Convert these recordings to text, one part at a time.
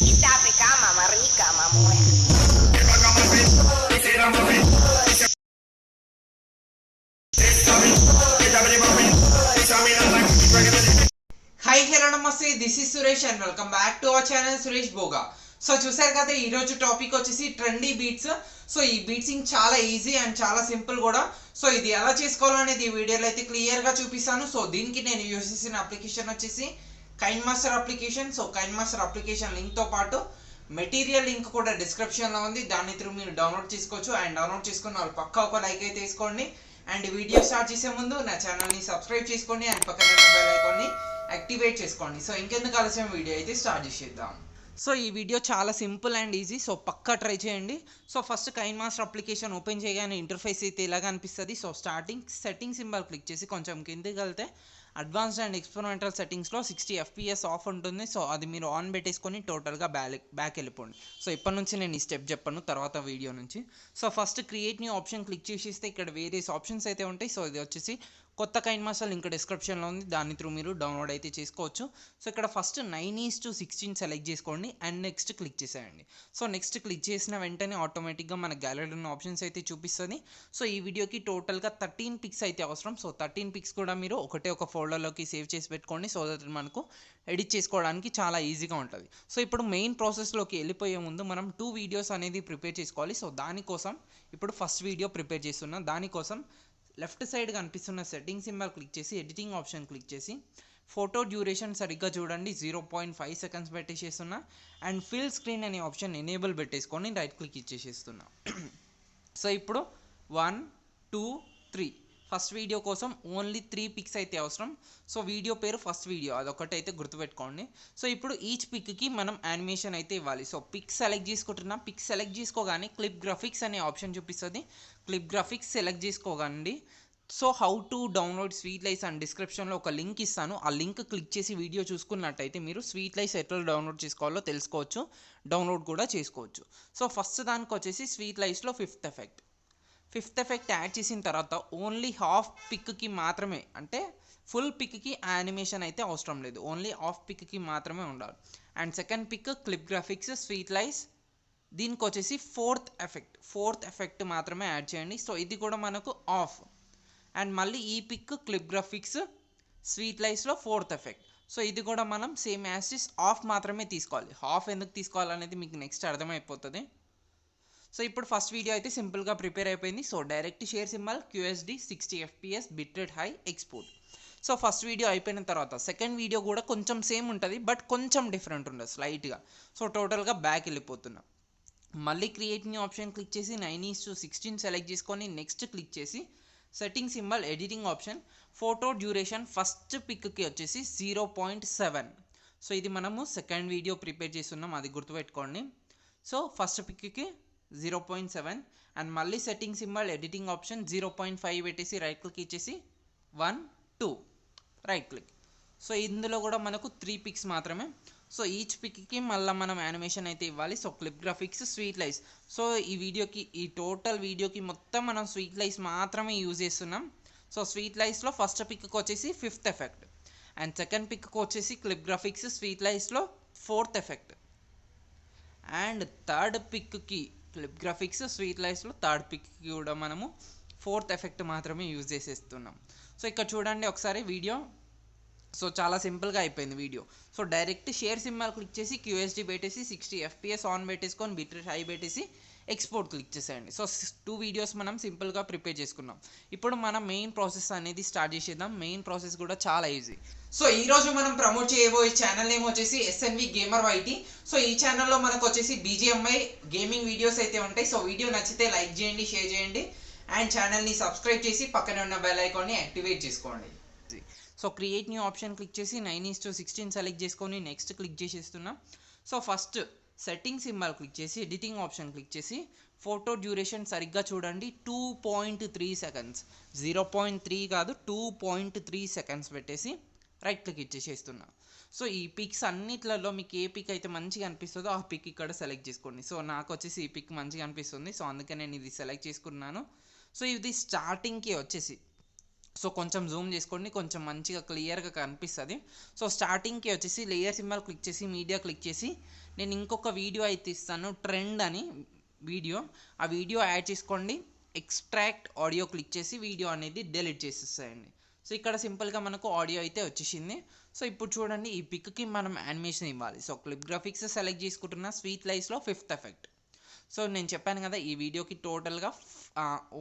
East Africa, mama rica, mamá. Hi, hello, namaste. This is Suresh and welcome back to our channel Suresh Boga. So చూసారు కదా ఈరోజు topic వచ్చేసి trendy beats. So ఈ బీట్సింగ్ చాలా easy and చాలా simple కూడా. So ఇది ఎలా చేసుకోవాలనేది ఈ వీడియోలో అయితే క్లియర్గా చూపిస్తాను. సో దీనికి నేను యూజ్ చేసిన అప్లికేషన్ వచ్చేసి KineMaster application. So KineMaster application లింక్తో పాటు మెటీరియల్ లింక్ కూడా డిస్క్రిప్షన్లో ఉంది. దాని త్రూ మీరు డౌన్లోడ్ చేసుకోవచ్చు. అండ్ డౌన్లోడ్ చేసుకున్న వాళ్ళు పక్కా ఒక లైక్ అయితే వేసుకోండి. అండ్ వీడియో స్టార్ట్ చేసే ముందు నా ఛానల్ని సబ్స్క్రైబ్ చేసుకోండి అండ్ పక్కన బెల్ ఐకాన్ని యాక్టివేట్ చేసుకోండి. సో ఇంకెందుకు ఆలస్యం వీడియో అయితే స్టార్ట్ చేసేద్దాం. సో ఈ వీడియో చాలా సింపుల్ అండ్ ఈజీ. సో పక్కా ట్రై చేయండి. So first KineMaster application open చేయగానే ఇంటర్ఫేస్ అయితే ఇలాగా అనిపిస్తుంది. So starting setting symbol click చేసి కొంచెం కిందకి వెళ్తే అడ్వాన్స్డ్ అండ్ ఎక్స్పెరిమెంటల్ సెట్టింగ్స్లో 60 FPS ఆఫ్ ఉంటుంది. సో అది మీరు ఆన్ పెట్టేసుకొని టోటల్గా బ్యాక్ వెళ్ళిపోండి. సో ఇప్పటి నుంచి నేను ఈ స్టెప్ చెప్పను తర్వాత వీడియో నుంచి. So first create new option click చేసేస్తే ఇక్కడ వేరియస్ ఆప్షన్స్ అయితే ఉంటాయి. సో ఇది వచ్చేసి కొత్త కైన్మాస్టర్ లింక్ డిస్క్రిప్షన్లో ఉంది. దాని త్రూ మీరు డౌన్లోడ్ అయితే చేసుకోవచ్చు. సో ఇక్కడ ఫస్ట్ 9:16 సెలెక్ట్ చేసుకోండి అండ్ నెక్స్ట్ క్లిక్ చేసేయండి. సో నెక్స్ట్ క్లిక్ చేసిన వెంటనే ఆటోమేటిక్గా మన గ్యాలరీలో ఉన్న ఆప్షన్స్ అయితే చూపిస్తుంది. సో ఈ వీడియోకి టోటల్గా 13 పిక్స్ అయితే అవసరం. సో 13 పిక్స్ కూడా మీరు ఒక ఫోల్డర్లోకి సేవ్ చేసి పెట్టుకోండి. సో దట్ మనకు ఎడిట్ చేసుకోవడానికి చాలా ఈజీగా ఉంటుంది. సో ఇప్పుడు మెయిన్ ప్రాసెస్లోకి వెళ్ళిపోయే ముందు మనం 2 వీడియోస్ అనేది ప్రిపేర్ చేసుకోవాలి. సో దానికోసం ఇప్పుడు ఫస్ట్ వీడియో ప్రిపేర్ చేస్తున్నాం. దానికోసం లెఫ్ట్ సైడ్ కనిపిస్తున్న సెట్టింగ్ సింబల్ క్లిక్ చేసి ఎడిటింగ్ ఆప్షన్ క్లిక్ చేసి ఫోటో డ్యూరేషన్ సరిగ్గా చూడండి 0.5 సెకండ్స్ పెట్టేసేస్తున్నా. అండ్ ఫిల్ స్క్రీన్ అనే ఆప్షన్ ఎనేబుల్ పెట్టేసుకొని రైట్ క్లిక్ ఇచ్చేసేస్తున్నా. సో ఇప్పుడు 1 2 3 ఫస్ట్ వీడియో కోసం ఓన్లీ 3 పిక్స్ అయితే అవసరం. సో వీడియో పేరు ఫస్ట్ వీడియో అదొకటి అయితే గుర్తుపెట్టుకోండి. సో ఇప్పుడు ఈచ్ పిక్కి మనం యానిమేషన్ అయితే ఇవ్వాలి. సో పిక్ సెలెక్ట్ చేసుకుంటున్నా. పిక్ సెలెక్ట్ చేసుకోగానే క్లిప్ గ్రాఫిక్స్ అనే ఆప్షన్ చూపిస్తుంది. క్లిప్ గ్రాఫిక్స్ సెలెక్ట్ చేసుకోగానే so how to download sweet lies and డిస్క్రిప్షన్లో ఒక లింక్ ఇస్తాను. ఆ లింక్ క్లిక్ చేసి వీడియో చూసుకున్నట్టయితే మీరు స్వీట్ లైస్ ఎట్లా డౌన్లోడ్ చేసుకోవాలో తెలుసుకోవచ్చు. డౌన్లోడ్ కూడా చేసుకోవచ్చు. సో ఫస్ట్ దానికి వచ్చేసి స్వీట్ లైస్లో ఫిఫ్త్ ఎఫెక్ట్ యాడ్ చేసిన తర్వాత ఓన్లీ హాఫ్ పిక్కి మాత్రమే, అంటే ఫుల్ పిక్కి యానిమేషన్ అయితే అవసరం లేదు. ఓన్లీ హాఫ్ పిక్కి మాత్రమే ఉండాలి. And second pick clip graphics sweet lies. దీనికి వచ్చేసి ఫోర్త్ ఎఫెక్ట్ మాత్రమే యాడ్ చేయండి. సో ఇది కూడా మనకు ఆఫ్. అండ్ మళ్ళీ ఈ పిక్ క్లిప్ గ్రాఫిక్స్ స్వీట్ లైస్లో ఫోర్త్ ఎఫెక్ట్. సో ఇది కూడా మనం సేమ్ యాసిస్ ఆఫ్ మాత్రమే తీసుకోవాలి. హాఫ్ ఎందుకు తీసుకోవాలనేది మీకు నెక్స్ట్ అర్థమైపోతుంది. సో ఇప్పుడు ఫస్ట్ వీడియో అయితే సింపుల్గా ప్రిపేర్ అయిపోయింది. So direct share symbol QSD 60 FPS bitrate high export. So first video అయిపోయిన తర్వాత సెకండ్ వీడియో కూడా కొంచెం సేమ్ ఉంటుంది, బట్ కొంచెం డిఫరెంట్ ఉంటుంది స్లైట్గా. సో టోటల్గా బ్యాక్ వెళ్ళిపోతున్నా. మళ్ళీ క్రియేట్ న్యూ ఆప్షన్ క్లిక్ చేసి 9:16 సెలెక్ట్ చేసుకొని నెక్స్ట్ క్లిక్ చేసి setting symbol editing option photo duration first పిక్కి వచ్చేసి 0.7. సో ఇది మనము సెకండ్ వీడియో ప్రిపేర్ చేస్తున్నాం, అది గుర్తుపెట్టుకోండి. సో ఫస్ట్ పిక్కి 0.7 అండ్ మళ్ళీ సెట్టింగ్ సింబల్ ఎడిటింగ్ ఆప్షన్ 0.5 పెట్టేసి రైట్ క్లిక్ ఇచ్చేసి 1 2 రైట్ క్లిక్. సో ఇందులో కూడా మనకు 3 పిక్స్ మాత్రమే. సో ఈచ్ పిక్కి మళ్ళీ మనం యానిమేషన్ అయితే ఇవ్వాలి. So clip graphics sweet lies. So ఈ టోటల్ వీడియోకి మొత్తం మనం స్వీట్ లైస్ మాత్రమే యూజ్ చేస్తున్నాం. సో స్వీట్ లైస్లో ఫస్ట్ పిక్కి వచ్చేసి ఫిఫ్త్ ఎఫెక్ట్ అండ్ సెకండ్ పిక్కి వచ్చేసి క్లిప్ గ్రాఫిక్స్ స్వీట్ లైస్లో ఫోర్త్ ఎఫెక్ట్ అండ్ థర్డ్ పిక్కి క్లిప్ గ్రాఫిక్స్ స్వీట్ లైస్లో థర్డ్ పిక్కి కూడా మనము ఫోర్త్ ఎఫెక్ట్ మాత్రమే యూజ్ చేసేస్తున్నాం. సో ఇక్కడ చూడండి ఒకసారి వీడియో. సో చాలా సింపుల్గా అయిపోయింది video. So direct share symbol click చేసి QSD పెట్టేసి 60 FPS ఆన్ పెట్టేసుకొని బిట్రేట్ హై పెట్టేసి ఎక్స్పోర్ట్ క్లిక్ చేసేయండి. సో 2 వీడియోస్ మనం సింపుల్గా ప్రిపేర్ చేసుకున్నాం. ఇప్పుడు మనం మెయిన్ ప్రాసెస్ అనేది స్టార్ట్ చేసేద్దాం. మెయిన్ ప్రాసెస్ కూడా చాలా ఈజీ. సో ఈరోజు మనం ప్రమోట్ చేయబోయే ఛానల్ నేమ్ వచ్చేసి SNV Gamer YT. సో ఈ ఛానల్లో మనకు వచ్చేసి BGMI గేమింగ్ వీడియోస్ అయితే ఉంటాయి. సో వీడియో నచ్చితే లైక్ చేయండి, షేర్ చేయండి అండ్ ఛానల్ని సబ్స్క్రైబ్ చేసి పక్కనే ఉన్న బెల్ ఐకాన్ని యాక్టివేట్ చేసుకోండి. So create new option click చేసి 9:16 సెలెక్ట్ చేసుకొని నెక్స్ట్ క్లిక్ చేసేస్తున్నా. So first setting symbol click చేసి ఎడిటింగ్ ఆప్షన్ క్లిక్ చేసి ఫోటో డ్యూరేషన్ సరిగ్గా చూడండి 2.3 సెకండ్స్, 0.3 కాదు 2.3 సెకండ్స్ పెట్టేసి రైట్ క్లిక్ ఇచ్చేసేస్తున్నా. సో ఈ పిక్స్ అన్నిట్లలో మీకు ఏ పిక్ అయితే మంచిగా అనిపిస్తుందో ఆ పిక్ ఇక్కడ సెలెక్ట్ చేసుకోండి. సో నాకు వచ్చేసి ఈ పిక్ మంచిగా అనిపిస్తుంది, సో అందుకే నేను ఇది సెలెక్ట్ చేసుకున్నాను. సో ఇది స్టార్టింగ్కి వచ్చేసి సో కొంచెం జూమ్ చేసుకోండి, కొంచెం మంచిగా క్లియర్గా కనిపిస్తుంది. సో స్టార్టింగ్కి వచ్చేసి లేయర్ సింబల్ క్లిక్ చేసి మీడియా క్లిక్ చేసి నేను ఇంకొక వీడియో అయితే ఇస్తాను, ట్రెండ్ అని వీడియో. ఆ వీడియో యాడ్ చేసుకోండి, ఎక్స్ట్రాక్ట్ ఆడియో క్లిక్ చేసి వీడియో అనేది డిలీట్ చేసేస్తాయండి. సో ఇక్కడ సింపుల్గా మనకు ఆడియో అయితే వచ్చేసింది. సో ఇప్పుడు చూడండి, ఈ పిక్కి మనం యానిమేషన్ ఇవ్వాలి. సో క్లిప్ గ్రాఫిక్స్ సెలెక్ట్ చేసుకుంటున్న, స్వీట్ లైస్లో 5th ఎఫెక్ట్. సో నేను చెప్పాను కదా, ఈ వీడియోకి టోటల్గా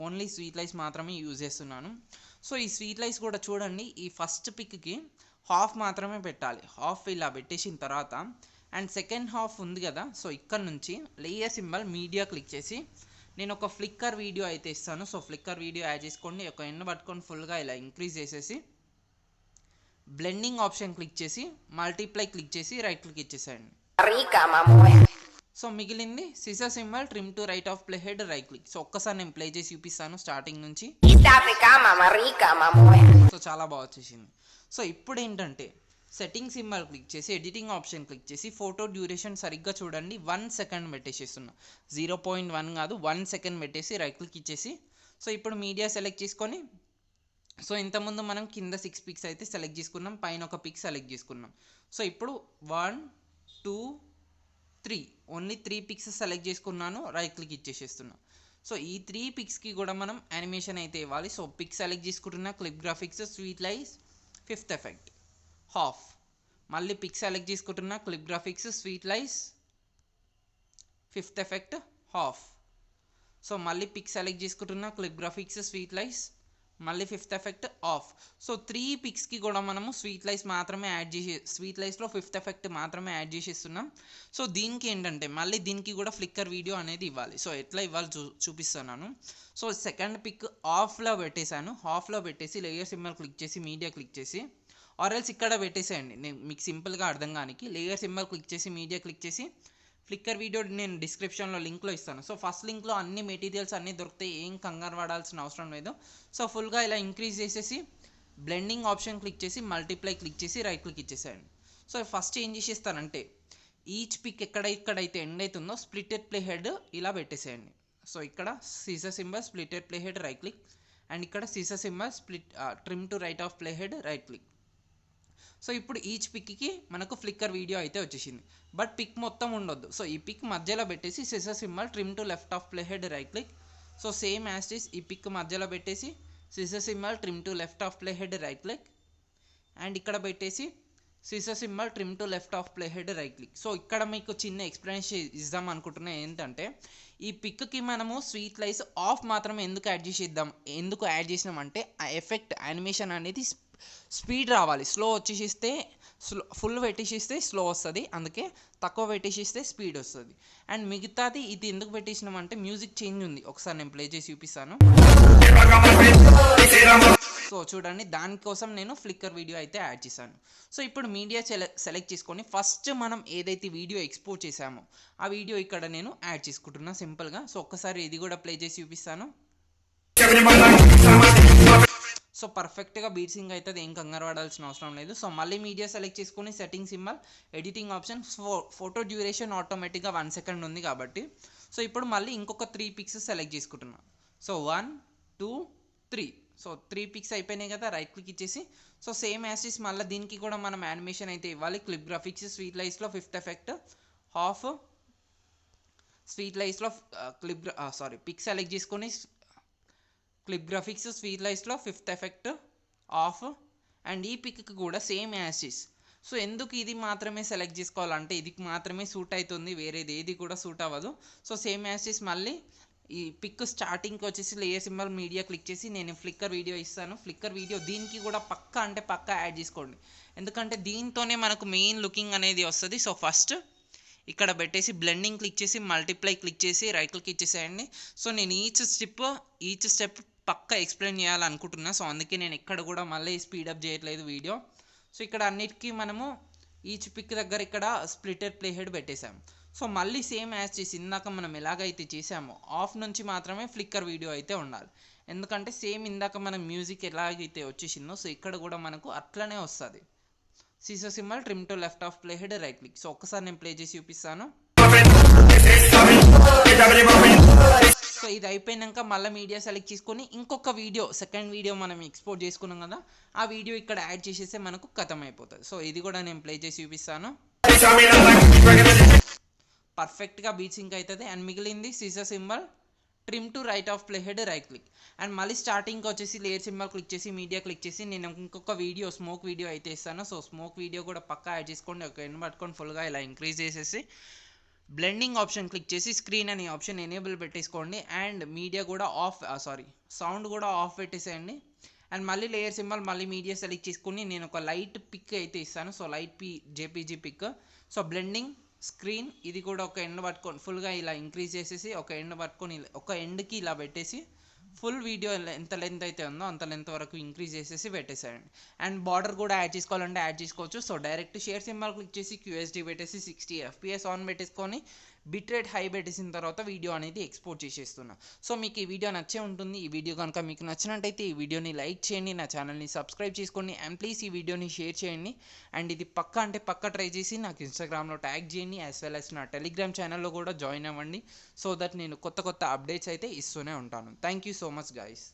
ఓన్లీ స్వీట్ లైస్ మాత్రమే యూజ్ చేస్తున్నాను. సో ఈ స్వీట్ లైస్ కూడా చూడండి, ఈ ఫస్ట్ పిక్కి హాఫ్ మాత్రమే పెట్టాలి. హాఫ్ ఇలా పెట్టేసిన తర్వాత అండ్ సెకండ్ హాఫ్ ఉంది కదా, సో ఇక్కడ నుంచి లేయర్ సింబల్ మీడియా క్లిక్ చేసి నేను ఒక ఫ్లిక్కర్ వీడియో అయితే ఇస్తాను. సో ఫ్లిక్కర్ వీడియో యాడ్ చేసుకోండి, ఒక ఎండ్ పట్టుకొని ఫుల్గా ఇలా ఇంక్రీజ్ చేసేసి బ్లెండింగ్ ఆప్షన్ క్లిక్ చేసి మల్టీప్లై క్లిక్ చేసి రైట్ క్లిక్ ఇచ్చేసేయండి. సో మిగిలింది scissor symbol, trim to right of play head, right click. So ఒక్కసారి నేను ప్లే చేసి చూపిస్తాను స్టార్టింగ్ నుంచి. సో చాలా బాగా వచ్చేసింది. సో ఇప్పుడు ఏంటంటే సెట్టింగ్ సింబల్ క్లిక్ చేసి ఎడిటింగ్ ఆప్షన్ క్లిక్ చేసి ఫోటో డ్యూరేషన్ సరిగ్గా చూడండి, 1 సెకండ్ పెట్టేసేస్తున్నా. 0.1 కాదు, 1 సెకండ్ పెట్టేసి రైట్ క్లిక్ ఇచ్చేసి సో ఇప్పుడు మీడియా సెలెక్ట్ చేసుకొని, సో ఇంతకుముందు మనం కింద 6 పిక్స్ అయితే సెలెక్ట్ చేసుకున్నాం, పైన ఒక పిక్ సెలెక్ట్ చేసుకున్నాం. సో ఇప్పుడు 1 2 3 ఓన్లీ 3 పిక్స్ సెలెక్ట్ చేసుకున్నాను, రైట్ క్లిక్ ఇచ్చేసేస్తున్నా. సో ఈ 3 పిక్స్కి కూడా మనం యానిమేషన్ అయితే ఇవ్వాలి. సో పిక్ సెలెక్ట్ చేసుకుంటున్నా, క్లిప్ గ్రాఫిక్స్, స్వీట్ లైస్, 5th ఎఫెక్ట్, హాఫ్. మళ్ళీ పిక్ సెలెక్ట్ చేసుకుంటున్నా, క్లిప్ గ్రాఫిక్స్, స్వీట్ లైస్, 5th ఎఫెక్ట్, హాఫ్. సో మళ్ళీ పిక్ సెలెక్ట్ చేసుకుంటున్నా, క్లిప్ గ్రాఫిక్స్, స్వీట్ లైస్, మళ్ళీ 5th ఎఫెక్ట్, ఆఫ్. సో 3 పిక్స్కి కూడా మనము స్వీట్ లైస్ మాత్రమే యాడ్ చేసి, స్వీట్ లైస్లో 5th ఎఫెక్ట్ మాత్రమే యాడ్ చేసేస్తున్నాం. సో దీనికి ఏంటంటే మళ్ళీ దీనికి కూడా ఫ్లిక్కర్ వీడియో అనేది ఇవ్వాలి. సో ఎట్లా ఇవ్వాలి చూపిస్తున్నాను. సో సెకండ్ పిక్ ఆఫ్లో పెట్టేశాను, హాఫ్లో పెట్టేసి లేయర్ సింబల్ క్లిక్ చేసి మీడియా క్లిక్ చేసి, ఆర్ఎల్స్ ఇక్కడ పెట్టేసేయండి, నేను మీకు సింపుల్గా అర్థం కానికి. లేయర్ సింబల్ క్లిక్ చేసి మీడియా క్లిక్ చేసి ఫ్లిక్కర్ వీడియో నేను డిస్క్రిప్షన్లో లింక్లో ఇస్తాను. సో ఫస్ట్ లింక్లో అన్ని మెటీరియల్స్ అన్నీ దొరుకుతాయి, ఏం కంగారు పడాల్సిన అవసరం లేదు. సో ఫుల్గా ఇలా ఇంక్రీజ్ చేసేసి బ్లెండింగ్ ఆప్షన్ క్లిక్ చేసి మల్టీప్లై క్లిక్ చేసి రైట్ క్లిక్ ఇచ్చేసేయండి. సో ఫస్ట్ ఏం చేసేస్తానంటే ఈచ్ పిక్ ఎక్కడైతే ఎండ్ అవుతుందో స్ప్లిటెడ్ ప్లే హెడ్ ఇలా పెట్టేసేయండి. సో ఇక్కడ scissor symbol, split at play head, right click. And ఇక్కడ scissor symbol, trim to right of play head, right click. So ఇప్పుడు ఈచ్ పిక్కి మనకు ఫ్లిక్కర్ వీడియో అయితే వచ్చేసింది, బట్ పిక్ మొత్తం ఉండొద్దు. సో ఈ పిక్ మధ్యలో పెట్టేసి scissor symbol, trim to left of play head, right click. So same as it is ఈ పిక్ మధ్యలో పెట్టేసి scissor symbol, trim to left of play head, right click. And ఇక్కడ పెట్టేసి scissor symbol, trim to left of play head, right click. So ఇక్కడ మీకు చిన్న explanation ఇద్దాం అనుకుంటున్నా, ఏంటంటే ఈ పిక్కి మనము స్వీట్ లైస్ ఆఫ్ మాత్రమే ఎందుకు యాడ్ చేసినామంటే ఆ ఎఫెక్ట్ యానిమేషన్ అనేది స్పీడ్ రావాలి. స్లో వచ్చేసిస్తే ఫుల్ పెట్టేసిస్తే స్లో వస్తుంది, అందుకే తక్కువ పెట్టేసిస్తే స్పీడ్ వస్తుంది. అండ్ మిగతాది ఇది ఎందుకు పెట్టేసినామంటే మ్యూజిక్ చేంజ్ ఉంది, ఒకసారి నేను ప్లే చేసి చూపిస్తాను. సో చూడండి, దానికోసం నేను ఫ్లిక్కర్ వీడియో అయితే యాడ్ చేశాను. సో ఇప్పుడు మీడియా సెలెక్ట్ చేసుకొని ఫస్ట్ మనం ఏదైతే వీడియో ఎక్స్పోర్ట్ చేసామో ఆ వీడియో ఇక్కడ నేను యాడ్ చేసుకుంటున్నా సింపుల్గా. సో ఒక్కసారి ఇది కూడా ప్లే చేసి చూపిస్తాను. సో పర్ఫెక్ట్గా బీట్సింగ్ అవుతుంది, ఏం కంగారు పడాల్సిన అవసరం లేదు. సో మళ్ళీ మీడియా సెలెక్ట్ చేసుకుని setting symbol, editing option, photo duration ఆటోమేటిక్గా 1 సెకండ్ ఉంది కాబట్టి. సో ఇప్పుడు మళ్ళీ ఇంకొక 3 పిక్స్ సెలెక్ట్ చేసుకుంటున్నా. సో 1 2 3. సో 3 పిక్స్ అయిపోయినాయి కదా, రైట్ క్లిక్ ఇచ్చేసి సో సేమ్ యాసిస్ మళ్ళీ దీనికి కూడా మనం యానిమేషన్ అయితే ఇవ్వాలి. క్లిప్ గ్రాఫిక్స్, స్వీట్ లైస్లో 5th ఎఫెక్ట్, హాఫ్. స్వీట్ లైస్లో పిక్ సెలెక్ట్ చేసుకొని క్లిప్ గ్రాఫిక్స్, స్వీట్ లైస్లో 5th ఎఫెక్ట్, ఆఫ్. అండ్ ఈ పిక్కి కూడా సేమ్ యాసిస్. సో ఎందుకు ఇది మాత్రమే సెలెక్ట్ చేసుకోవాలంటే ఇది మాత్రమే సూట్ అవుతుంది, వేరేది ఏది కూడా సూట్ అవ్వదు. సో సేమ్ యాసిస్ మళ్ళీ ఈ పిక్ స్టార్టింగ్కి వచ్చేసి లేయర్ సింబల్, మీడియా క్లిక్ చేసి నేను ఫ్లిక్కర్ వీడియో ఇస్తాను. ఫ్లిక్కర్ వీడియో దీనికి కూడా పక్కా యాడ్ చేసుకోండి, ఎందుకంటే దీంతోనే మనకు మెయిన్ లుకింగ్ అనేది వస్తుంది. సో ఫస్ట్ ఇక్కడ పెట్టేసి బ్లెండింగ్ క్లిక్ చేసి మల్టీప్లై క్లిక్ చేసి రైట్ క్లిక్ ఇచ్చేసేయండి. సో నేను ఈచ్ స్టెప్ పక్కా ఎక్స్ప్లెయిన్ చేయాలనుకుంటున్నా. సో అందుకే నేను ఎక్కడ కూడా మళ్ళీ స్పీడప్ చేయట్లేదు వీడియో. సో ఇక్కడ అన్నిటికీ మనము ఈచ్ పిక్ దగ్గర ఇక్కడ స్ప్లిటెడ్ ప్లే హెడ్ పెట్టేసాము. సో మళ్ళీ సేమ్ యాజ్ చేసి ఇందాక మనం ఎలాగైతే చేసామో ఆఫ్ నుంచి మాత్రమే ఫ్లిక్కర్ వీడియో అయితే ఉండాలి, ఎందుకంటే సేమ్ ఇందాక మనం మ్యూజిక్ ఎలాగైతే వచ్చేసిందో సో ఇక్కడ కూడా మనకు అట్లనే వస్తుంది. Scissor symbol, trim to left of play head, right click. So ఒక్కసారి నేను ప్లే చేసి చూపిస్తాను. సో ఇది అయిపోయినాక మళ్ళీ మీడియా సెలెక్ట్ చేసుకొని ఇంకొక వీడియో, సెకండ్ వీడియో మనం ఎక్స్పోర్ట్ చేసుకున్నాం కదా, ఆ వీడియో ఇక్కడ యాడ్ చేసేస్తే మనకు ఖతం అయిపోతుంది. సో ఇది కూడా నేను ప్లే చేసి చూపిస్తాను. పర్ఫెక్ట్గా బీట్ సింక్ అవుతుంది. అండ్ మిగిలింది scissor symbol, trim to right of play head right click. And మళ్ళీ స్టార్టింగ్కి వచ్చేసి లేయర్ సింబల్ క్లిక్ చేసి మీడియా క్లిక్ చేసి నేను ఇంకొక వీడియో స్మోక్ వీడియో అయితే ఇస్తాను. సో స్మోక్ వీడియో కూడా పక్కా యాడ్ చేసుకోండి. ఒక ఎండ్ పట్టుకొని ఫుల్గా ఇలా ఇంక్రీజ్ చేసేసి బ్లెండింగ్ ఆప్షన్ క్లిక్ చేసి స్క్రీన్ అనే ఆప్షన్ ఎనేబుల్ పెట్టేసుకోండి. అండ్ మీడియా కూడా సౌండ్ కూడా ఆఫ్ పెట్టేసేయండి. అండ్ మళ్ళీ లేయర్ సింబల్ మళ్ళీ మీడియా సెలెక్ట్ చేసుకుని నేను ఒక లైట్ పిక్ అయితే ఇస్తాను. So light JPG pic. So blending screen ఇది కూడా ఒక ఎండ్ పట్టుకొని ఫుల్గా ఇలా ఇంక్రీజ్ చేసేసి ఒక ఎండ్ పట్టుకొని ఒక ఎండ్కి ఇలా పెట్టేసి ఫుల్ వీడియో ఎంత లెంత్ అయితే ఉందో అంత లెంత్ వరకు ఇంక్రీజ్ చేసేసి పెట్టేసేయండి. అండ్ బార్డర్ కూడా యాడ్ చేసుకోవాలంటే యాడ్ చేసుకోవచ్చు. So direct share symbol click చేసి QSD పెట్టేసి 60 FPS ఆన్ పెట్టేసుకొని బిట్ రేట్ హై పెట్టేసిన తర్వాత వీడియో అనేది ఎక్స్పోర్ట్ చేసేస్తున్నా. సో మీకు ఈ వీడియో నచ్చే ఉంటుంది. ఈ వీడియో కనుక మీకు నచ్చినట్టయితే ఈ వీడియోని లైక్ చేయండి, నా ఛానల్ని సబ్స్క్రైబ్ చేసుకోండి, అండ్ ప్లీజ్ ఈ వీడియోని షేర్ చేయండి. అండ్ ఇది పక్కా ట్రై చేసి నాకు ఇన్స్టాగ్రామ్లో ట్యాగ్ చేయండి, యాజ్ వెల్ యాజ్ నా టెలిగ్రామ్ ఛానల్లో కూడా జాయిన్ అవ్వండి. సో దట్ నేను కొత్త అప్డేట్స్ అయితే ఇస్తూనే ఉంటాను. Thank you so much guys.